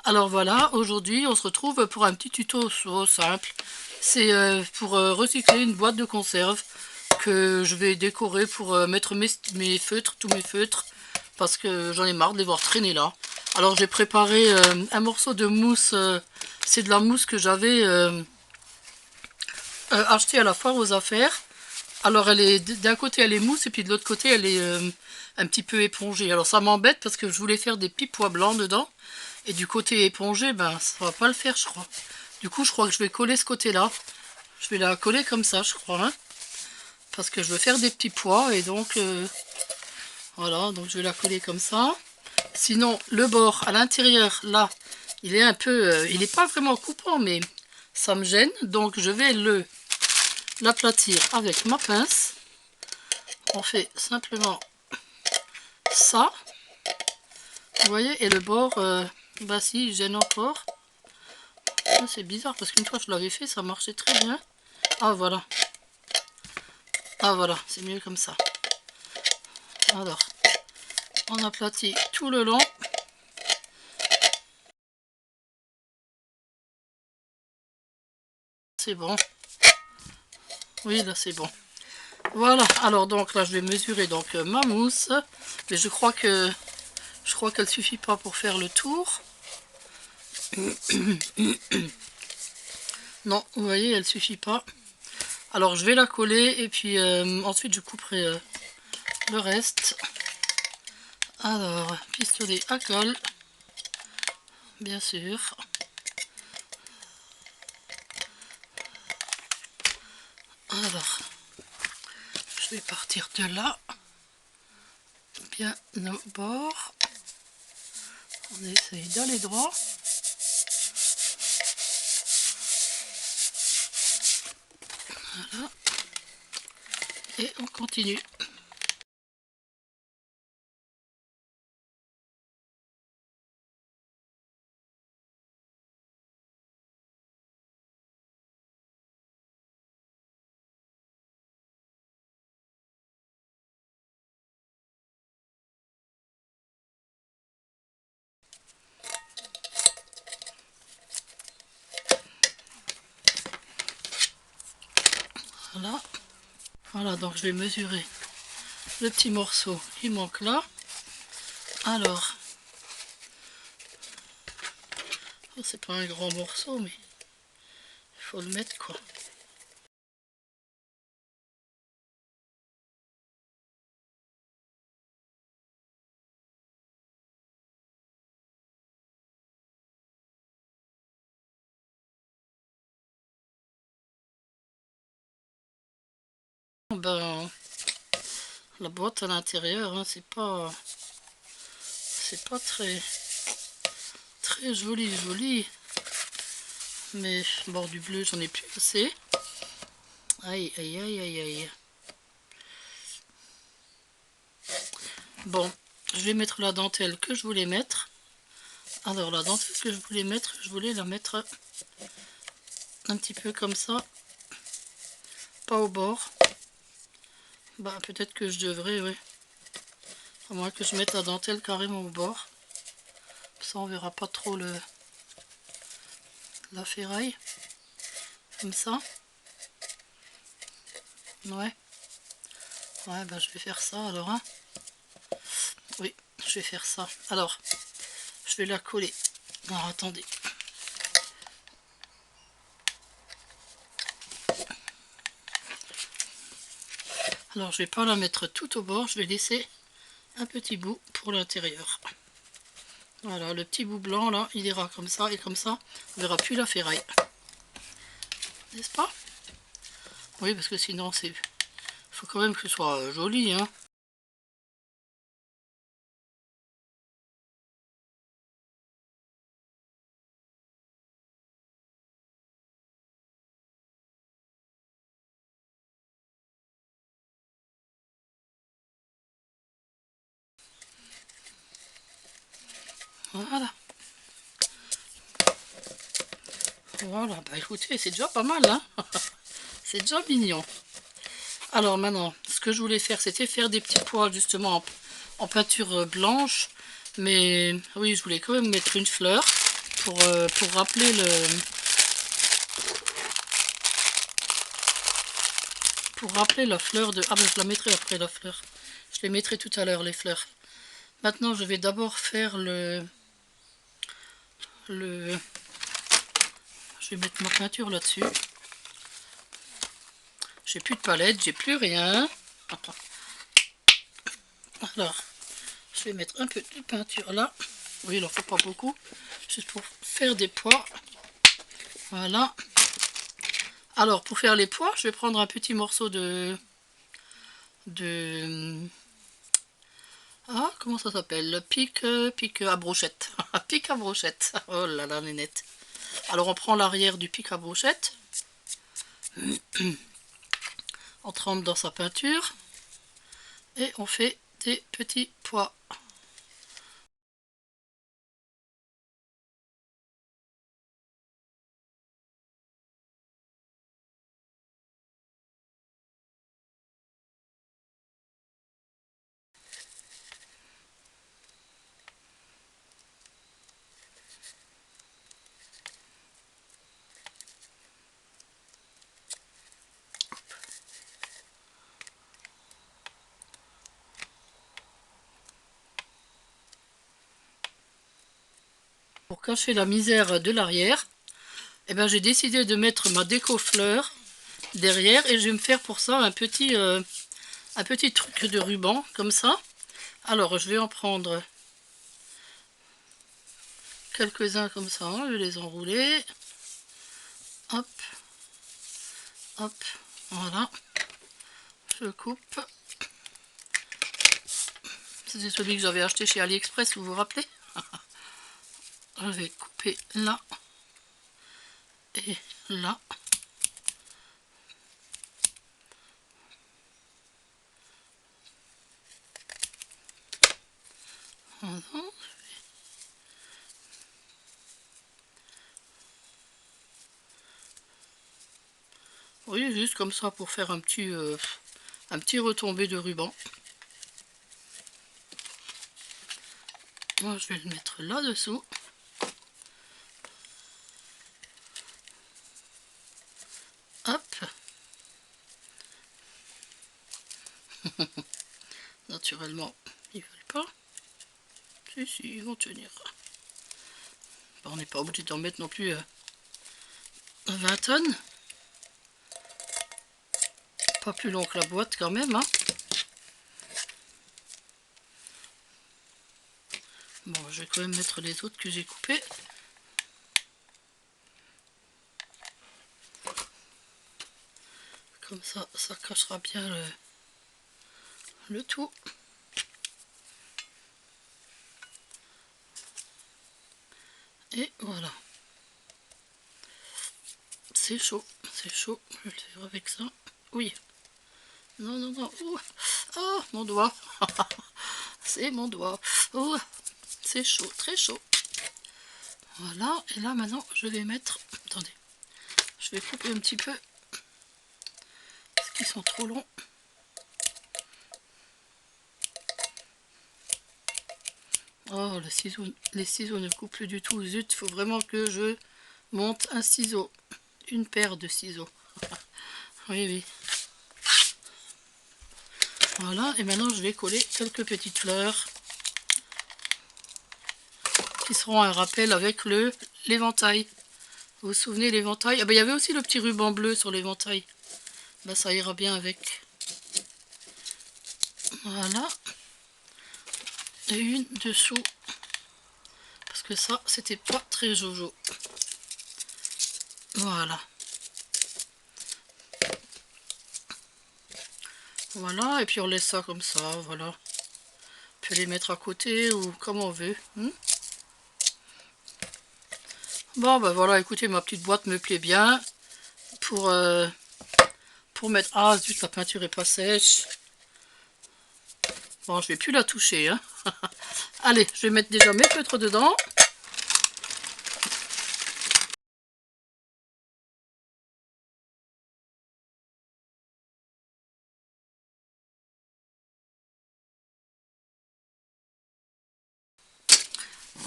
Alors voilà, aujourd'hui on se retrouve pour un petit tuto simple. C'est pour recycler une boîte de conserve que je vais décorer pour mettre mes feutres, tous mes feutres, parce que j'en ai marre de les voir traîner là. Alors j'ai préparé un morceau de mousse, c'est de la mousse que j'avais achetée à la foire aux affaires. Alors elle est d'un côté elle est mousse et puis de l'autre côté elle est un petit peu épongée. Alors ça m'embête parce que je voulais faire des petits pois blancs dedans. Et du côté épongé, ben ça va pas le faire je crois. Du coup je crois que je vais coller ce côté-là. Je vais la coller comme ça je crois. Hein, parce que je veux faire des petits pois et donc voilà, donc je vais la coller comme ça. Sinon le bord à l'intérieur là, il est un peu, il n'est pas vraiment coupant mais ça me gêne. Donc je vais l'aplatir avec ma pince. On fait simplement ça. Vous voyez, et le bord, bah si, il gêne encore. C'est bizarre parce qu'une fois je l'avais fait, ça marchait très bien. Ah voilà. Ah voilà, c'est mieux comme ça. Alors, on aplatit tout le long. C'est bon. Oui, là c'est bon. Voilà, alors donc là je vais mesurer donc ma mousse. Mais je crois qu'elle suffit pas pour faire le tour. Non, vous voyez, elle suffit pas. Alors je vais la coller et puis ensuite je couperai le reste. Alors, pistolet à colle, bien sûr. Alors, je vais partir de là, bien au bord. On essaye d'aller droit. Voilà. Et on continue. Voilà. Voilà, donc je vais mesurer le petit morceau qui manque là. Alors, c'est pas un grand morceau, mais il faut le mettre quoi. Ben, la boîte à l'intérieur, hein, c'est pas très joli. Mais bon, du bleu, j'en ai plus assez. Aïe, aïe, aïe, aïe, aïe. Bon, je vais mettre la dentelle que je voulais mettre. Alors, la dentelle que je voulais mettre, je voulais la mettre un petit peu comme ça. Pas au bord. Bah, peut-être que je devrais, oui. À moins que je mette la dentelle carrément au bord. Ça, on verra pas trop la ferraille. Comme ça. Ouais. Ouais, bah, je vais faire ça alors, hein. Oui, je vais faire ça. Alors, je vais la coller. Alors, attendez. Alors, je vais pas la mettre tout au bord. Je vais laisser un petit bout pour l'intérieur. Voilà, le petit bout blanc là, il ira comme ça et comme ça, on verra plus la ferraille. N'est-ce pas? Oui, parce que sinon, faut quand même que ce soit joli, hein. Voilà. Voilà, bah écoutez, c'est déjà pas mal, hein. C'est déjà mignon. Alors maintenant, ce que je voulais faire, c'était faire des petits pois justement en peinture blanche. Mais oui, je voulais quand même mettre une fleur pour rappeler la fleur de... Ah ben je la mettrai après la fleur. Je les mettrai tout à l'heure les fleurs. Maintenant je vais d'abord faire je vais mettre ma peinture là-dessus. J'ai plus de palette, j'ai plus rien. Alors, je vais mettre un peu de peinture là. Oui, il en faut pas beaucoup. Juste pour faire des pois. Voilà. Alors, pour faire les pois, je vais prendre un petit morceau de... Ah, comment ça s'appelle? Pic à brochette. Pic à brochette. Oh là là, nénette. Alors, on prend l'arrière du pic à brochette. On trempe dans sa peinture. Et on fait des petits pois. Pour cacher la misère de l'arrière, eh ben, j'ai décidé de mettre ma déco fleur derrière et je vais me faire pour ça un petit truc de ruban comme ça. Alors je vais en prendre quelques-uns comme ça, je vais les enrouler. Hop, hop, voilà. Je coupe. C'était celui que j'avais acheté chez AliExpress, vous vous rappelez? Je vais couper là et là. Voilà. Oui, juste comme ça pour faire un petit retombé de ruban. Moi, je vais le mettre là-dessous. Hop. Naturellement, ils veulent pas. Si, ils vont tenir. Bon, on n'est pas obligé d'en mettre non plus 20 tonnes. Pas plus long que la boîte quand même. Hein. Bon, je vais quand même mettre les autres que j'ai coupés. Comme ça, ça cachera bien le tout. Et voilà. C'est chaud, c'est chaud. Je vais le faire avec ça. Oui. Non, non, non. Oh, oh mon doigt. C'est mon doigt. Oh, c'est chaud, très chaud. Voilà. Et là, maintenant, je vais mettre... Attendez. Je vais couper un petit peu. Parce qu'ils sont trop longs. Oh, les ciseaux ne coupent plus du tout. Zut, il faut vraiment que je monte un ciseau. Une paire de ciseaux. Oui, oui. Voilà, et maintenant je vais coller quelques petites fleurs qui seront un rappel avec l'éventail. Vous vous souvenez l'éventail? Ah ben il y avait aussi le petit ruban bleu sur l'éventail. Ben ça ira bien avec. Voilà. Et une dessous. Parce que ça, c'était pas très jojo. Voilà. Voilà, et puis on laisse ça comme ça, voilà. On peut les mettre à côté ou comme on veut. Bon, ben voilà, écoutez, ma petite boîte me plaît bien. Pour mettre... Ah, zut, la peinture est pas sèche. Bon, je vais plus la toucher. Hein. Allez, je vais mettre déjà mes feutres dedans.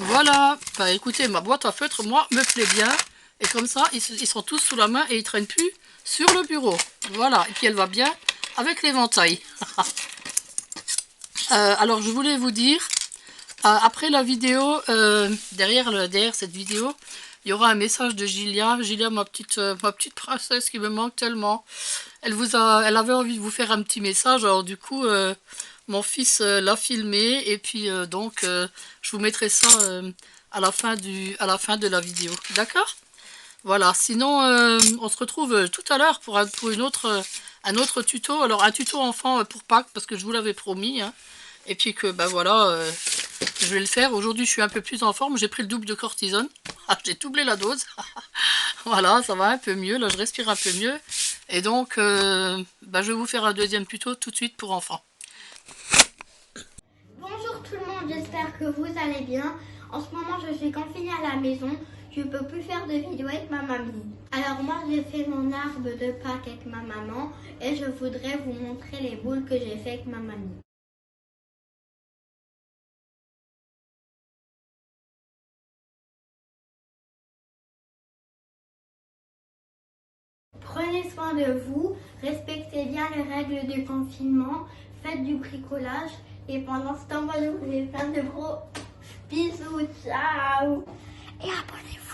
Voilà, bah écoutez, ma boîte à feutre, moi, me plaît bien. Et comme ça, ils sont tous sous la main et ils traînent plus sur le bureau. Voilà, et puis elle va bien avec l'éventail. Alors, je voulais vous dire, après la vidéo, derrière cette vidéo, il y aura un message de Gilia. Gilia, ma petite princesse qui me manque tellement. Elle avait envie de vous faire un petit message. Alors du coup, mon fils l'a filmé et puis donc je vous mettrai ça à la fin de la vidéo. D'accord? Voilà. Sinon, on se retrouve tout à l'heure pour un autre tuto. Alors un tuto enfant pour Pâques parce que je vous l'avais promis. Hein. Et puis que bah voilà, je vais le faire. Aujourd'hui, je suis un peu plus en forme. J'ai pris le double de cortisone. J'ai doublé la dose. Voilà, ça va un peu mieux. Là, je respire un peu mieux. Et donc, bah, je vais vous faire un deuxième tuto tout de suite pour enfants. Bonjour tout le monde, j'espère que vous allez bien. En ce moment, je suis confinée à la maison. Je ne peux plus faire de vidéo avec ma mamie. Alors moi, j'ai fait mon arbre de Pâques avec ma maman et je voudrais vous montrer les boules que j'ai fait avec ma mamie. Prenez soin de vous, respectez bien les règles du confinement, faites du bricolage et pendant ce temps, moi je vous fais plein de gros bisous, ciao et abonnez-vous.